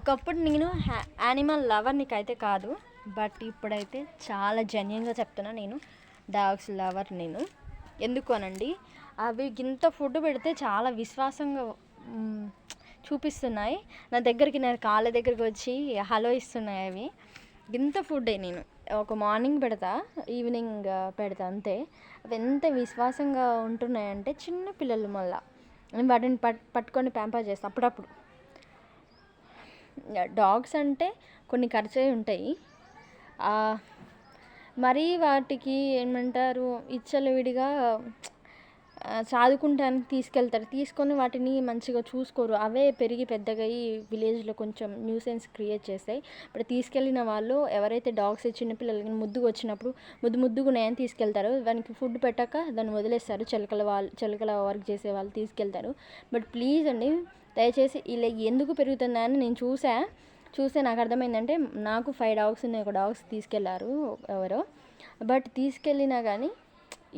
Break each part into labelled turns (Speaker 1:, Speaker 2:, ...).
Speaker 1: ఒకప్పుడు నేను యానిమల్ లవర్నికైతే కాదు, బట్ ఇప్పుడైతే చాలా జెన్యున్గా చెప్తున్నా, నేను డాగ్స్ లవర్. నేను ఎందుకు అనండి, అవి ఇంత ఫుడ్ పెడితే చాలా విశ్వాసంగా చూపిస్తున్నాయి నా దగ్గరికి, నా కాళ్ళ దగ్గరికి వచ్చి హలో ఇస్తున్నాయి. అవి ఇంత ఫుడ్డే నేను ఒక మార్నింగ్ పెడతా, ఈవినింగ్ పెడతా అంతే. అవి ఎంత విశ్వాసంగా ఉంటున్నాయంటే చిన్న పిల్లలు, మళ్ళీ వాటిని పట్టుకొని ప్యాంపర్ చేస్తాను అప్పుడప్పుడు. డాగ్స్ అంటే కొన్ని ఖర్చు ఉంటాయి, మరీ వాటికి ఏమంటారు విడిగా చదువుకుంటానికి తీసుకెళ్తారు, తీసుకొని వాటిని మంచిగా చూసుకోరు. అవే పెరిగి పెద్దగా విలేజ్లో కొంచెం న్యూసెన్స్ క్రియేట్ చేస్తాయి. ఇప్పుడు తీసుకెళ్ళిన వాళ్ళు ఎవరైతే డాగ్స్ చిన్నపిల్లలకి ముద్దుగా వచ్చినప్పుడు ముద్దుగా ఉన్నాయని తీసుకెళ్తారు, దానికి ఫుడ్ పెట్టాక దాన్ని వదిలేస్తారు. చిలకల వర్క్ చేసే వాళ్ళు తీసుకెళ్తారు. బట్ ప్లీజ్ అండి, దయచేసి ఇలా ఎందుకు పెరుగుతున్నాయని నేను చూస్తే నాకు అర్థమైందంటే, నాకు 5 డాగ్స్ ఉన్నాయి. ఒక డాగ్స్ తీసుకెళ్లారు ఎవరో, బట్ తీసుకెళ్ళినా కానీ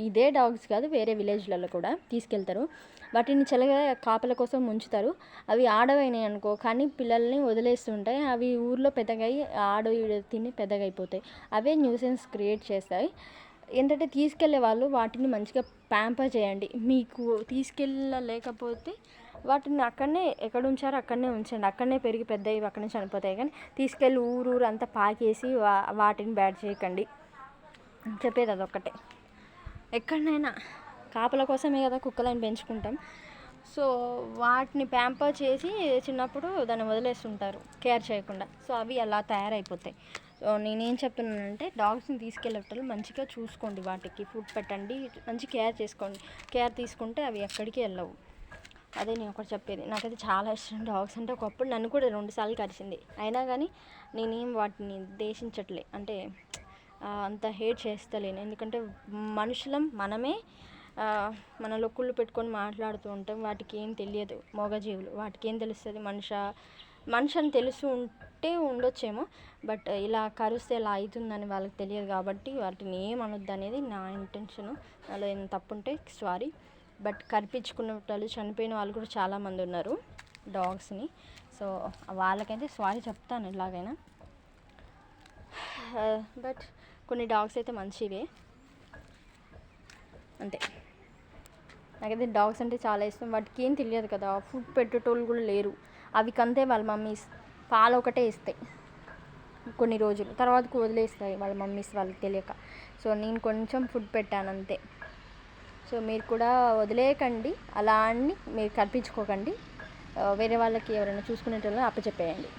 Speaker 1: ఇదే డాగ్స్ కాదు, వేరే విలేజ్లలో కూడా తీసుకెళ్తారు. వాటిని చల్లగా కాపల కోసం ఉంచుతారు. అవి ఆడవైనాయి అనుకో, కానీ పిల్లల్ని వదిలేస్తుంటాయి. అవి ఊర్లో పెద్దగా తిని పెద్దగా అయిపోతాయి. అవే న్యూసెన్స్ క్రియేట్ చేస్తాయి. ఏంటంటే తీసుకెళ్లే వాళ్ళు వాటిని మంచిగా ప్యాంపర్ చేయండి. మీకు తీసుకెళ్ళలేకపోతే వాటిని అక్కడనే ఎక్కడ ఉంచారో అక్కడనే ఉంచండి. అక్కడనే పెరిగి పెద్దవి అక్కడనే చనిపోతాయి. కానీ తీసుకెళ్ళి ఊరు అంతా పాకేసి వాటిని బ్యాడ్ చేయకండి. చెప్పేది అదొక్కటే. ఎక్కడనైనా కాపల కోసమే కదా కుక్కలను పెంచుకుంటాం. సో వాటిని ప్యాంపర్ చేసి చిన్నప్పుడు దాన్ని వదిలేస్తుంటారు కేర్ చేయకుండా. సో అవి అలా తయారైపోతాయి. సో నేనేం చెప్తున్నానంటే, డాగ్స్ని తీసుకెళ్ళేటప్పుడు మంచిగా చూసుకోండి, వాటికి ఫుడ్ పెట్టండి, మంచి కేర్ చేసుకోండి. కేర్ తీసుకుంటే అవి ఎక్కడికి వెళ్ళవు. అదే నేను ఒకటి చెప్పేది. నాకైతే చాలా ఇష్టం డాగ్స్ అంటే. ఒకప్పుడు నన్ను కూడా 2 సార్లు కరిచింది, అయినా కానీ నేనేం వాటిని ద్వేషించట్లే, అంటే అంత హేట్ చేస్తలేను. ఎందుకంటే మనుషులం మనమే, మన లొక్కుళ్ళు పెట్టుకొని మాట్లాడుతూ ఉంటాం. వాటికి ఏం తెలియదు, మూగజీవులు. వాటికి ఏం తెలుస్తుంది? మనిషి అని తెలుసు ఉంటే ఉండొచ్చేమో, బట్ ఇలా కరిస్తే ఇలా అవుతుందని వాళ్ళకి తెలియదు. కాబట్టి వాటిని ఏం అనొద్దు అనేది నా ఇంటెన్షను. నాలో ఏమైనా తప్పు ఉంటే సారీ. బట్ కరిపించుకున్న వాళ్ళు, చనిపోయిన వాళ్ళు కూడా చాలామంది ఉన్నారు డాగ్స్ని. సో వాళ్ళకైతే సారీ చెప్తాను ఎలాగైనా. బట్ కొన్ని డాగ్స్ అయితే మంచివే, అంతే. నాకైతే డాగ్స్ అంటే చాలా ఇష్టం. వాటికి ఏం తెలియదు కదా, ఫుడ్ పెట్టేటోళ్ళు కూడా లేరు. అవి కంతే వాళ్ళ మమ్మీస్ పాలు ఒకటే ఇస్తాయి కొన్ని రోజులు, తర్వాతకు వదిలేస్తాయి వాళ్ళ మమ్మీస్, వాళ్ళకి తెలియక. సో నేను కొంచెం ఫుడ్ పెట్టాను అంతే. సో మీరు కూడా వదిలేయకండి, అలా అని మీరు కల్పించుకోకండి. వేరే వాళ్ళకి ఎవరైనా చూసుకునేటోళ్ళని అప్పచెప్పేయండి.